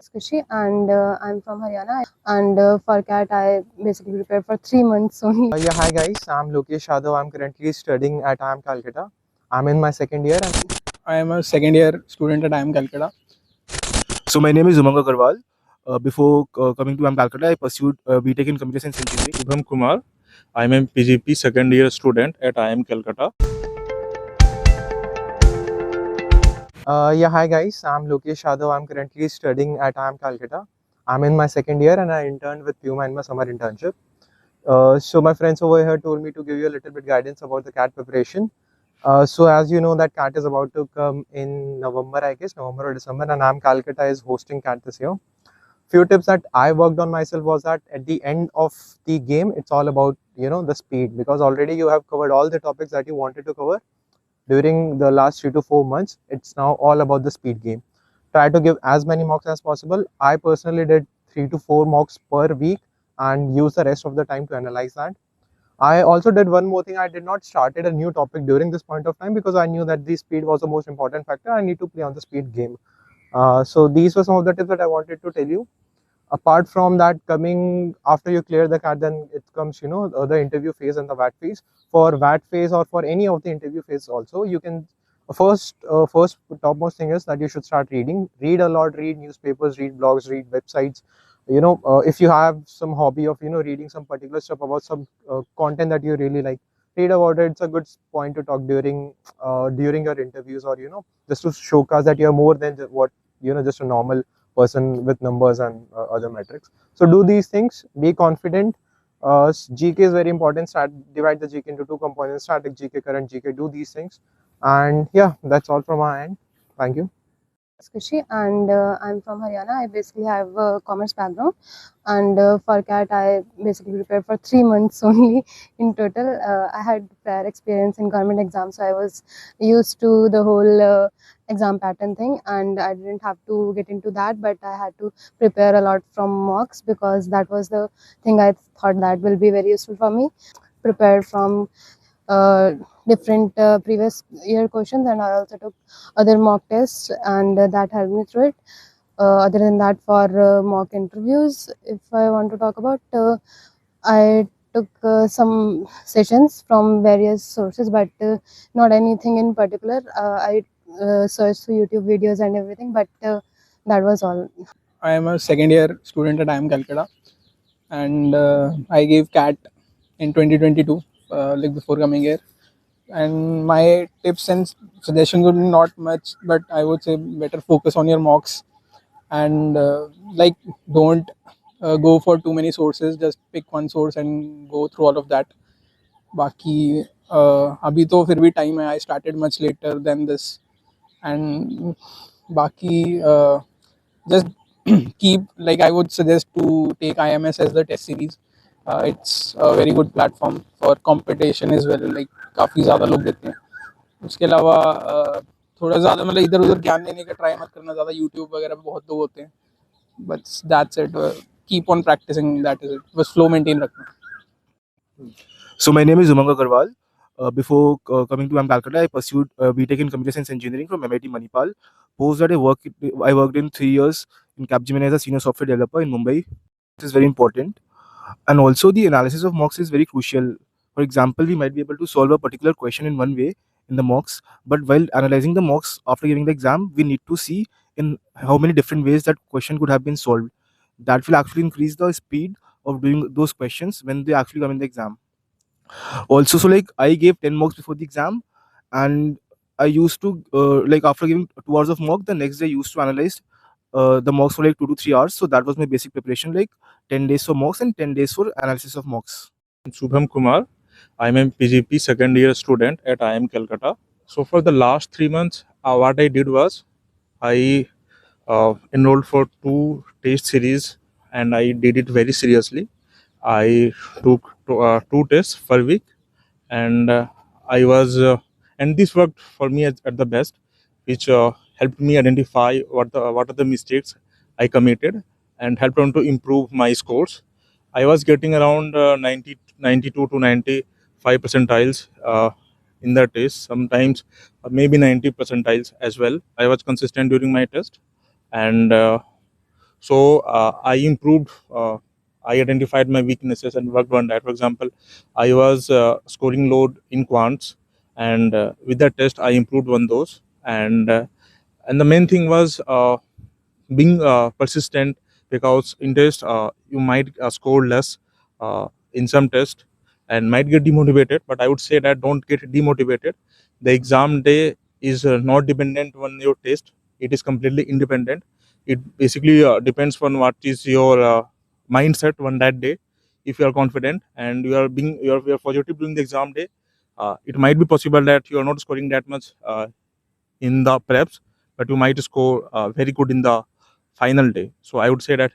𝐂𝐨𝐧𝐿 and I'm from Haryana. And for CAT, I basically prepared for 3 months only. Yeah, hi guys, I'm 𝐂𝐨𝐧𝐿 𝐬𝐿. I'm currently studying at IIM Calcutta. I'm in my second year. I am a second year student at IIM Calcutta. So my name is 𝐂𝐨𝐻𝐿 Agarwal. Before coming to IIM Calcutta, I pursued B.Tech in Computer Science Engineering. Shubham Kumar. I am a PGP second year student at IIM Calcutta. Yeah, hi guys, I'm 𝐂𝐨𝐻𝐿 𝐬𝐿. I'm currently studying at IIM Calcutta. I'm in my second year and I interned with 𝐂𝐨 in my summer internship. So my friends over here told me to give you a little bit guidance about the CAT preparation. So as you know that CAT is about to come in November, I guess, November or December, and IIM Calcutta is hosting CAT this year. Few tips that I worked on myself was that at the end of the game, it's all about, the speed, because already you have covered all the topics that you wanted to cover during the last 3 to 4 months. It's now all about the speed game. Try to give as many mocks as possible. I personally did 3 to 4 mocks per week and use the rest of the time to analyze that. I also did one more thing. I did not started a new topic during this point of time because I knew that the speed was the most important factor. I need to play on the speed game. So these were some of the tips that I wanted to tell you. Apart from that, coming after you clear the CAT, then it comes, the interview phase and the VAT phase. For VAT phase or for any of the interview phase also, you can first topmost thing is that you should start reading. Read a lot, read newspapers, read blogs, read websites. If you have some hobby of reading some particular stuff about some content that you really like, read about it. It's a good point to talk during your interviews, or just to showcase that you're more than what just a normal person with numbers and other metrics. So do these things, be confident. GK is very important. Divide the GK into two components: static GK, current GK. Do these things, and yeah, that's all from my end. Thank you. 𝐂𝐨𝐧𝐿 and I'm from Haryana. I basically have a commerce background, and for CAT, I basically prepared for 3 months only in total. I had prior experience in government exams, so I was used to the whole exam pattern thing, and I didn't have to get into that, but I had to prepare a lot from mocks because that was the thing I thought that will be very useful for me. Prepared from different previous year questions, and I also took other mock tests, and that helped me through it. Other than that, for mock interviews, if I want to talk about, I took some sessions from various sources, but not anything in particular. I searched through YouTube videos and everything, but that was all. I am a second year student at IIM Calcutta, and I gave CAT in 2022, like before coming here. And my tips and suggestions would be not much, but I would say better focus on your mocks, and don't go for too many sources. Just pick one source and go through all of that. बाकी अभी तो फिर भी time है. I started much later than this, and बाकी just keep, like, I would suggest to take IMS as the test series. It's a very good platform for competition as well. Like काफ़ी ज़्यादा लोग देते हैं. उसके अलावा थोड़ा ज़्यादा मतलब इधर उधर ज्ञान देने का ट्राई मत करना. ज़्यादा YouTube वगैरह पे बहुत लोग होते हैं. But that's it. Keep on practicing. That is it. बस flow maintain रखना. So my name is 𝐂𝐨𝐻𝐿 Agarwal. Before coming to IIM Calcutta, I pursued B.Tech in Computer Science Engineering from MIT Manipal. Post that I worked in 3 years in Capgemini as a senior software developer in Mumbai. This is very important. And also the analysis of mocks is very crucial. For example, we might be able to solve a particular question in one way in the mocks, but while analyzing the mocks after giving the exam, we need to see in how many different ways that question could have been solved. That will actually increase the speed of doing those questions when they actually come in the exam. Also, so like I gave 10 mocks before the exam, and I used to like after giving 2 hours of mock, the next day I used to analyze the mocks for like 2 to 3 hours. So that was my basic preparation, like 10 days for mocks and 10 days for analysis of mocks. Shubham Kumar. I am a PGP second year student at IIM Calcutta. So for the last 3 months, what I did was I enrolled for 2 test series, and I did it very seriously. I took 2 tests per week, and I was and this worked for me at the best, which helped me identify what are the mistakes I committed and helped on to improve my scores. I was getting around 92 to 95 percentiles in the test, sometimes maybe 90 percentiles as well. I was consistent during my test, and So I improved. I identified my weaknesses and worked on that. For example, I was scoring low in quants, and with that test, I improved on those. And the main thing was being persistent, because in test you might score less in some test and might get demotivated, but I would say that don't get demotivated. The exam day is not dependent on your test, it is completely independent. It basically depends on what is your mindset on that day. If you are confident and you are positive during the exam day, it might be possible that you are not scoring that much in the preps, but you might score very good in the final day. So I would say that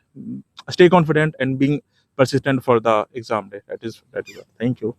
stay confident and being persistent for the exam day. That is all. Thank you.